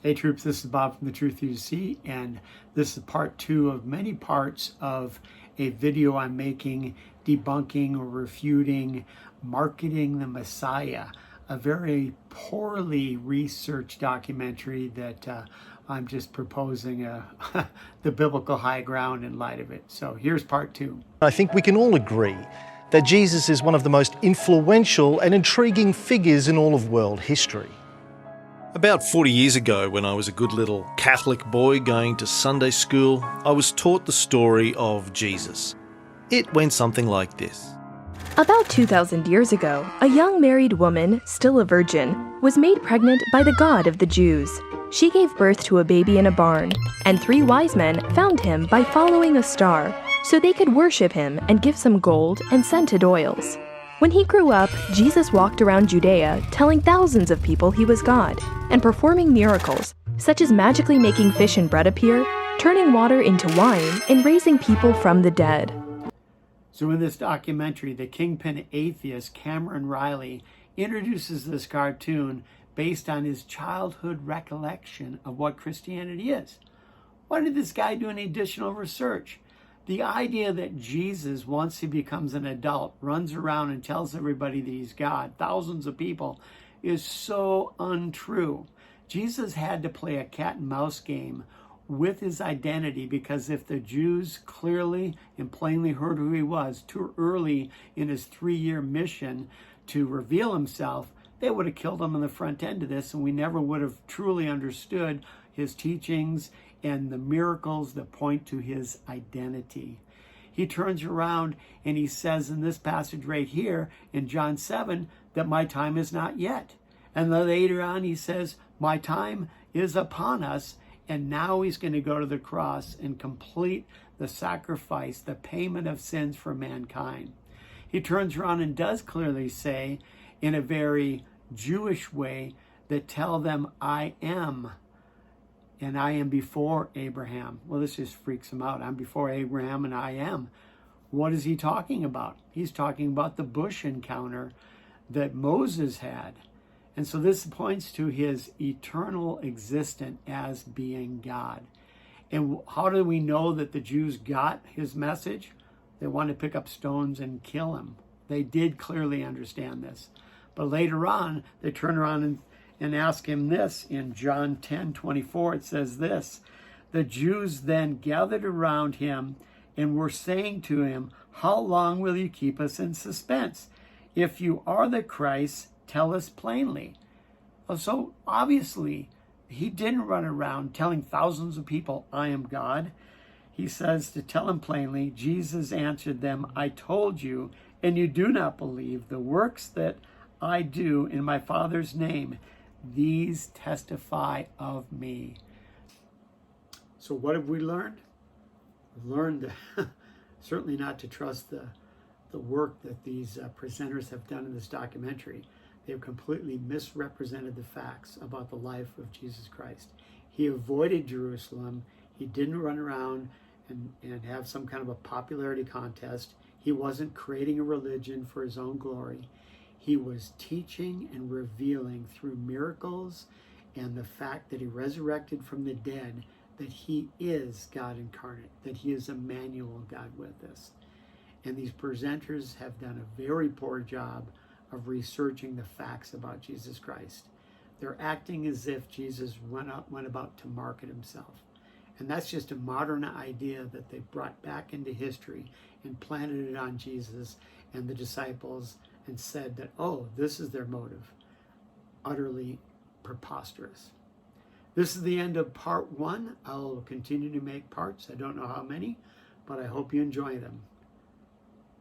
Hey troops, this is Bob from The Truth You See, and this is part 2 of many parts of a video I'm making debunking or refuting Marketing the Messiah, a very poorly researched documentary that I'm just proposing the biblical high ground in light of it. So here's part 2. I think we can all agree that Jesus is one of the most influential and intriguing figures in all of world history. About 40 years ago, when I was a good little Catholic boy going to Sunday school, I was taught the story of Jesus. It went something like this. About 2,000 years ago, a young married woman, still a virgin, was made pregnant by the God of the Jews. She gave birth to a baby in a barn, and 3 wise men found him by following a star, so they could worship him and give some gold and scented oils. When he grew up, Jesus walked around Judea, telling thousands of people he was God, and performing miracles, such as magically making fish and bread appear, turning water into wine, and raising people from the dead. So in this documentary, the kingpin atheist Cameron Reilly introduces this cartoon based on his childhood recollection of what Christianity is. Why did this guy do any additional research? The idea that Jesus, once he becomes an adult, runs around and tells everybody that he's God, thousands of people, is so untrue. Jesus had to play a cat and mouse game with his identity, because if the Jews clearly and plainly heard who he was too early in his 3-year mission to reveal himself, they would have killed him on the front end of this, and we never would have truly understood his teachings and the miracles that point to his identity. He turns around and he says in this passage right here in John 7 that my time is not yet. And then later on he says, my time is upon us, and now he's going to go to the cross and complete the sacrifice, the payment of sins for mankind. He turns around and does clearly say, in a very Jewish way, that tell them, I am. And I am before Abraham. Well, this just freaks him out. I'm before Abraham and I am. What is he talking about? He's talking about the bush encounter that Moses had. And so this points to his eternal existence as being God. And how do we know that the Jews got his message? They wanted to pick up stones and kill him. They did clearly understand this. But later on, they turn around and ask him this. In John 10:24, it says this, the Jews then gathered around him and were saying to him, how long will you keep us in suspense? If you are the Christ, tell us plainly. So obviously, he didn't run around telling thousands of people, I am God. He says to tell him plainly. Jesus answered them, I told you, and you do not believe. The works that I do in my Father's name, these testify of me. So what have we learned? We've learned certainly not to trust the work that these presenters have done in this documentary. They've completely misrepresented the facts about the life of Jesus Christ. He avoided Jerusalem. He didn't run around and have some kind of a popularity contest. He wasn't creating a religion for his own glory. He was teaching and revealing through miracles and the fact that he resurrected from the dead that he is God incarnate, that he is Emmanuel, God with us. And these presenters have done a very poor job of researching the facts about Jesus Christ. They're acting as if Jesus went about to market himself. And that's just a modern idea that they brought back into history and planted it on Jesus and the disciples and said that, oh, this is their motive. Utterly preposterous. This is the end of part 1. I'll continue to make parts. I don't know how many, but I hope you enjoy them.